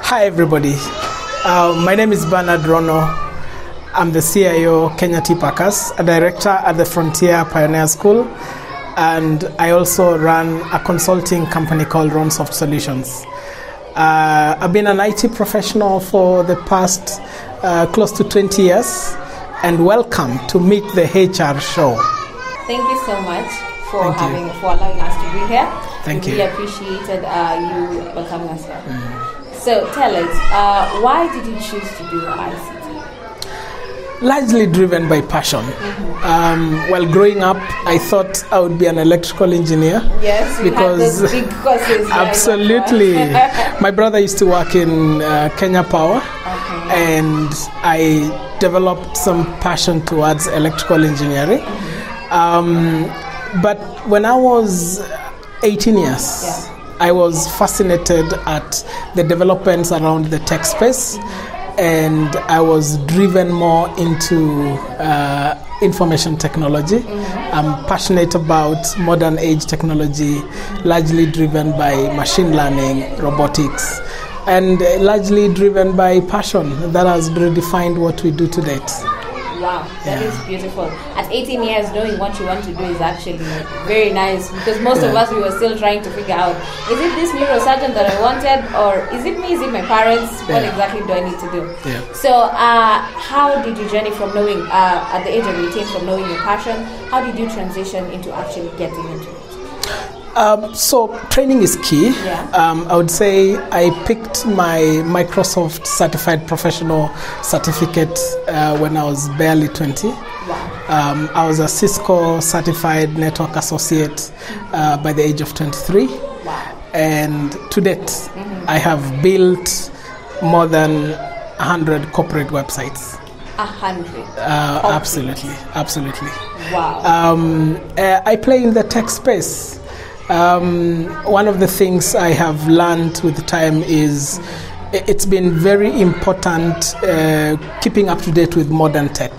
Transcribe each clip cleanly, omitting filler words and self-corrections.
Hi everybody, my name is Bernard Rono. I'm the CIO Kenya Tea Packers, a director at the Frontier Pioneer School, and I also run a consulting company called Ronsoft Solutions. I've been an IT professional for the past close to 20 years, and welcome to Meet the HR Show. Thank you so much for allowing us to be here. Thank you. We really appreciated you welcoming us here. So tell us, why did you choose to do ICT? Largely driven by passion. While growing up, I thought I would be an electrical engineer. Yes, because had those big courses. Absolutely. My brother used to work in Kenya Power, and I developed some passion towards electrical engineering. But when I was 18 years, I was fascinated at the developments around the tech space, and I was driven more into information technology. I'm passionate about modern age technology, largely driven by machine learning, robotics, and largely driven by passion. That has redefined what we do to date. Wow, that is beautiful. At 18 years, knowing what you want to do is actually very nice, because most of us, we were still trying to figure out, is it this neurosurgeon that I wanted, or is it me, is it my parents? What exactly do I need to do? So how did you journey from knowing, at the age of 18, from knowing your passion, how did you transition into actually getting into it? So training is key. I would say I picked my Microsoft Certified Professional certificate when I was barely 20. I was a Cisco Certified Network Associate by the age of 23. And to date, I have built more than 100 corporate websites. 100? Absolutely. Wow. I play in the tech space. One of the things I have learned with time is it's been very important keeping up to date with modern tech.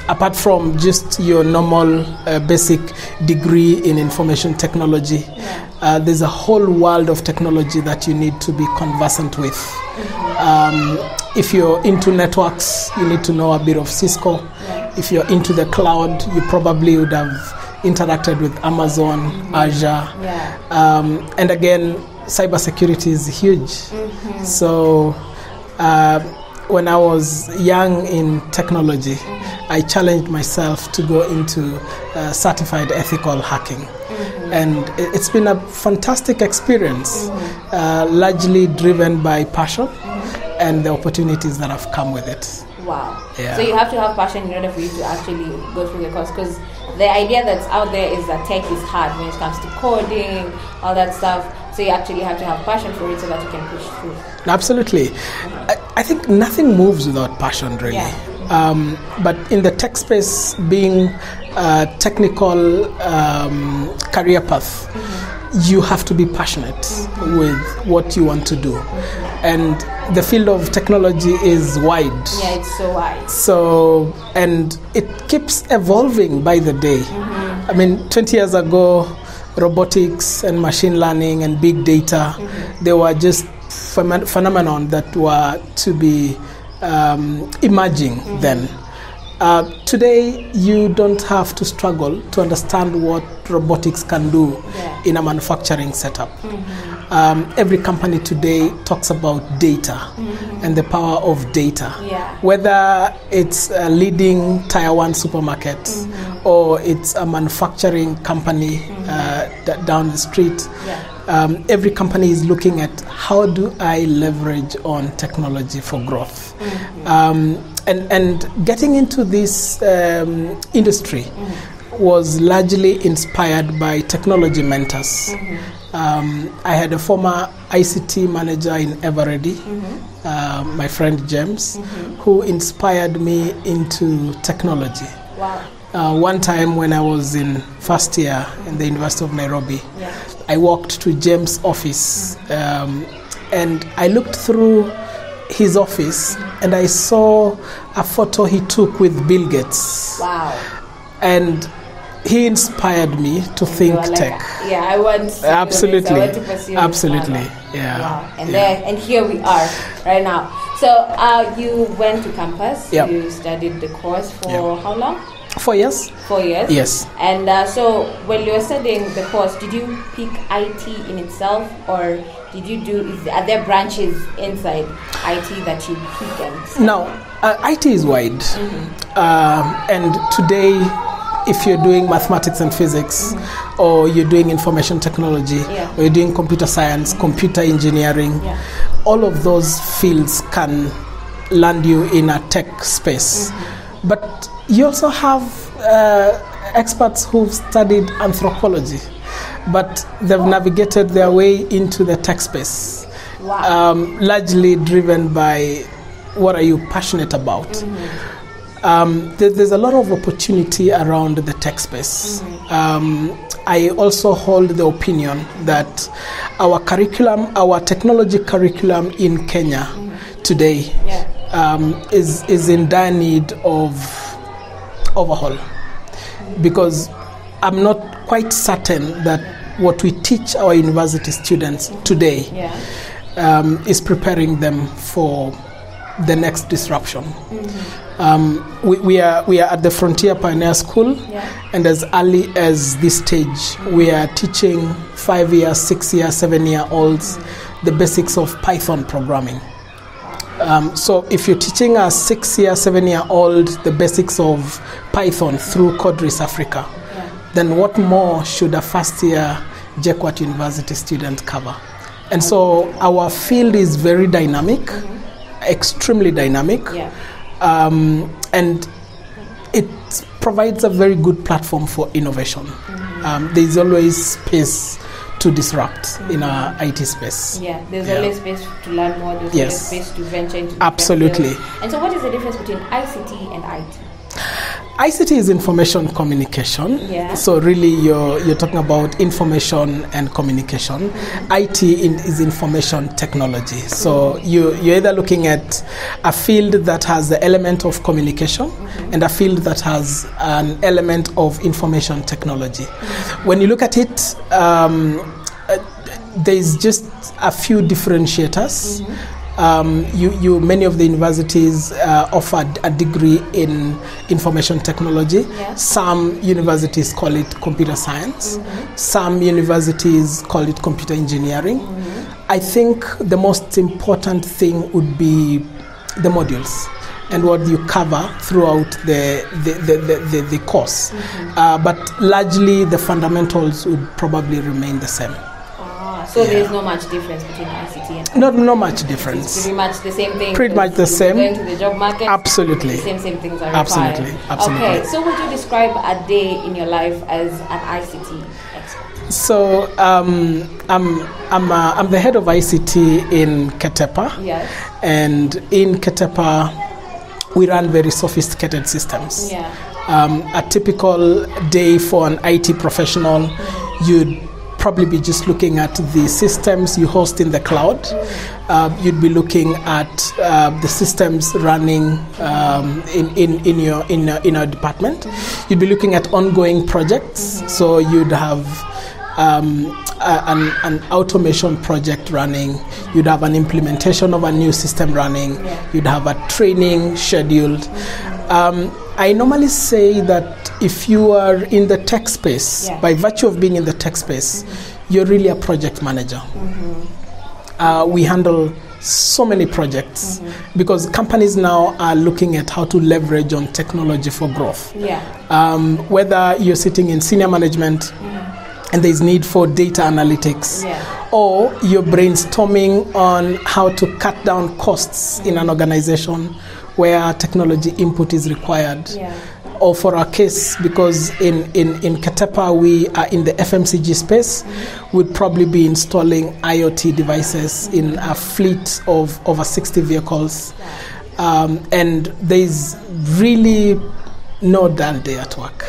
Apart from just your normal basic degree in information technology, there's a whole world of technology that you need to be conversant with. If you're into networks, you need to know a bit of Cisco. If you're into the cloud, you probably would have interacted with Amazon, Azure, and again, cybersecurity is huge. So when I was young in technology, I challenged myself to go into certified ethical hacking. And it's been a fantastic experience, largely driven by passion and the opportunities that have come with it. Wow. So you have to have passion in order for you to actually go through the course, because the idea that's out there is that tech is hard when it comes to coding, all that stuff. So you actually have to have passion for it so that you can push through. Absolutely. I think nothing moves without passion, really. But in the tech space, being a technical career path, you have to be passionate with what you want to do. And the field of technology is wide. Yeah, it's so wide. So, and it keeps evolving by the day. I mean, 20 years ago, robotics and machine learning and big data, they were just phenomenon that were to be emerging then. Today, you don't have to struggle to understand what robotics can do in a manufacturing setup. Every company today talks about data and the power of data. Whether it's a leading Tier 1 supermarket or it's a manufacturing company down the street, every company is looking at how do I leverage on technology for growth. And getting into this industry was largely inspired by technology mentors. I had a former ICT manager in Everready, my friend James, who inspired me into technology. One time when I was in first year in the University of Nairobi, I walked to James' office and I looked through his office and I saw a photo he took with Bill Gates. And He inspired me to think like, tech. Yeah, I want to absolutely, I want to pursue absolutely, this. yeah. Wow. And here we are right now. So you went to campus. Yep. You studied the course for how long? 4 years. 4 years. Yes. And so when you were studying the course, did you pick IT in itself, or did you are there branches inside IT that you pick and? No, IT is wide, and today, if you're doing mathematics and physics, or you're doing information technology, or you're doing computer science, computer engineering, all of those fields can land you in a tech space. But you also have experts who've studied anthropology, but they've navigated their way into the tech space. Wow. Largely driven by what are you passionate about. There's a lot of opportunity around the tech space. I also hold the opinion that our technology curriculum in Kenya today is in dire need of overhaul, because I'm not quite certain that what we teach our university students today is preparing them for the next disruption. We are at the Frontier Pioneer School, and as early as this stage, we are teaching 5-year, 6-year, 7-year-olds the basics of Python programming. So if you're teaching a 6-year, 7-year-old the basics of Python through Codris Africa, then what more should a first-year JKUAT University student cover? And so our field is very dynamic, extremely dynamic, and it provides a very good platform for innovation. There's always space to disrupt in our IT space. There's always space to learn more, there's always space to venture into absolutely. And so what is the difference between ICT and IT? ICT is information communication. So really you're talking about information and communication. IT is information technology. So you're either looking at a field that has the element of communication and a field that has an element of information technology. When you look at it, there's just a few differentiators. Many of the universities offer a degree in information technology. Some universities call it computer science. Some universities call it computer engineering. I think the most important thing would be the modules and what you cover throughout the course. But largely the fundamentals would probably remain the same. So there's no much difference between ICT and IT? No much difference. It's pretty much the same thing. Pretty much the same. Going to the job market. Absolutely. The same things are required. Absolutely. Okay, so would you describe a day in your life as an ICT expert? So I'm the head of ICT in Ketepa. And in Ketepa, we run very sophisticated systems. A typical day for an IT professional, you'd probably be just looking at the systems you host in the cloud. You'd be looking at the systems running in your department. You'd be looking at ongoing projects. So you'd have an automation project running. You'd have an implementation of a new system running. You'd have a training scheduled. I normally say that if you are in the tech space, by virtue of being in the tech space, you're really a project manager. We handle so many projects because companies now are looking at how to leverage on technology for growth. Whether you're sitting in senior management and there's need for data analytics, or you're brainstorming on how to cut down costs in an organization where technology input is required. Or for our case, because in Ketepa we are in the FMCG space, we'd probably be installing IoT devices in a fleet of over 60 vehicles. And there's really no dull day at work.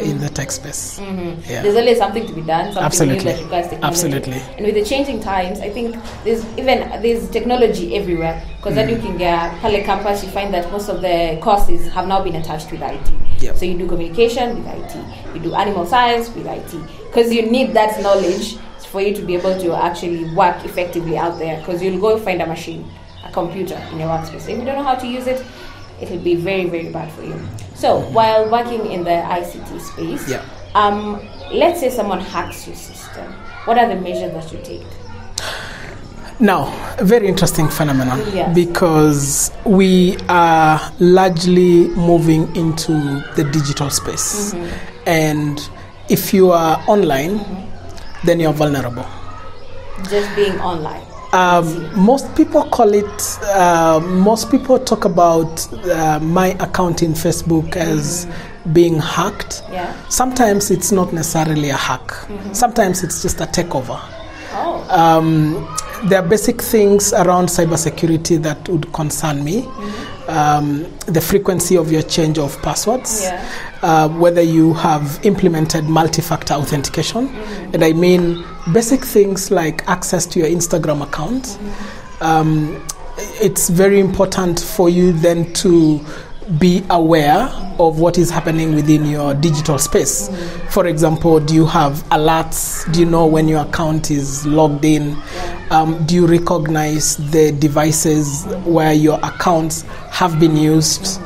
in the tech space. Yeah. There's always something to be done, something new that requires technology. Absolutely. And with the changing times, I think there's technology everywhere. Because then you can get Pale campus, you find that most of the courses have now been attached with IT. Yep. So you do communication with IT, you do animal science with IT, because you need that knowledge for you to be able to actually work effectively out there. Because you'll go find a machine, a computer in your workspace. If you don't know how to use it, it will be very, very bad for you. So while working in the ICT space, let's say someone hacks your system. What are the measures that you take? Now, a very interesting phenomenon, Yes. because we are largely moving into the digital space. And if you are online, then you're vulnerable. Just being online. Most people call it, most people talk about my account in Facebook as being hacked. Yeah. Sometimes it's not necessarily a hack. Sometimes it's just a takeover. Oh. There are basic things around cybersecurity that would concern me. The frequency of your change of passwords, whether you have implemented multi-factor authentication, and I mean basic things like access to your Instagram account. It's very important for you then to be aware of what is happening within your digital space. For example, do you have alerts? Do you know when your account is logged in? Do you recognize the devices where your accounts have been used?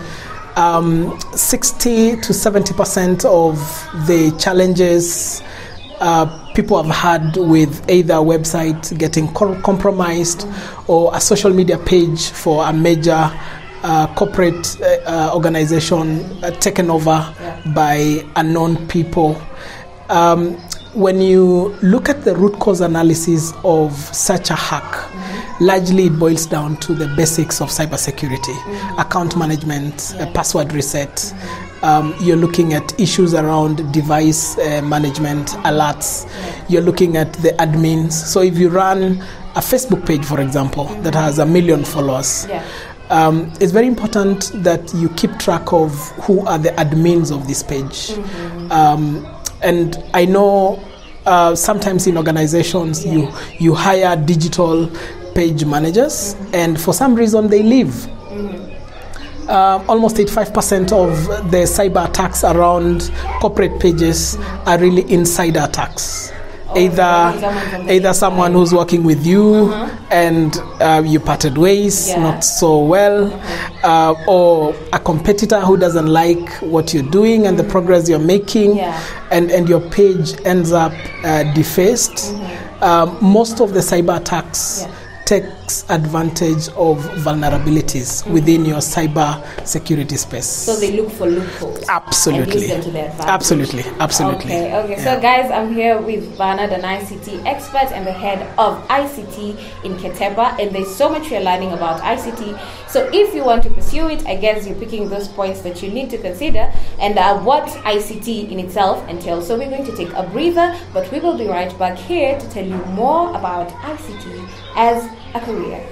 60 to 70% of the challenges people have had with either a website getting compromised or a social media page for a major corporate organization taken over by unknown people. When you look at the root cause analysis of such a hack, largely it boils down to the basics of cybersecurity, account management, password reset. You're looking at issues around device management, alerts. You're looking at the admins. So if you run a Facebook page, for example, that has 1 million followers, it's very important that you keep track of who are the admins of this page. And I know sometimes in organizations you hire digital page managers, and for some reason they leave. Almost 85% of the cyber attacks around corporate pages are really insider attacks. Either someone who's working with you and you parted ways not so well, or a competitor who doesn't like what you're doing and the progress you're making, and your page ends up defaced. Most of the cyber attacks takes advantage of vulnerabilities within your cyber security space. So they look for loopholes. Absolutely. And use them to their advantage. Absolutely. Okay. So guys, I'm here with Bernard, an ICT expert and the head of ICT in Keteba, and there's so much you're learning about ICT. So if you want to pursue it, I guess you're picking those points that you need to consider and what ICT in itself entails. So we're going to take a breather, but we will be right back here to tell you more about ICT as a career.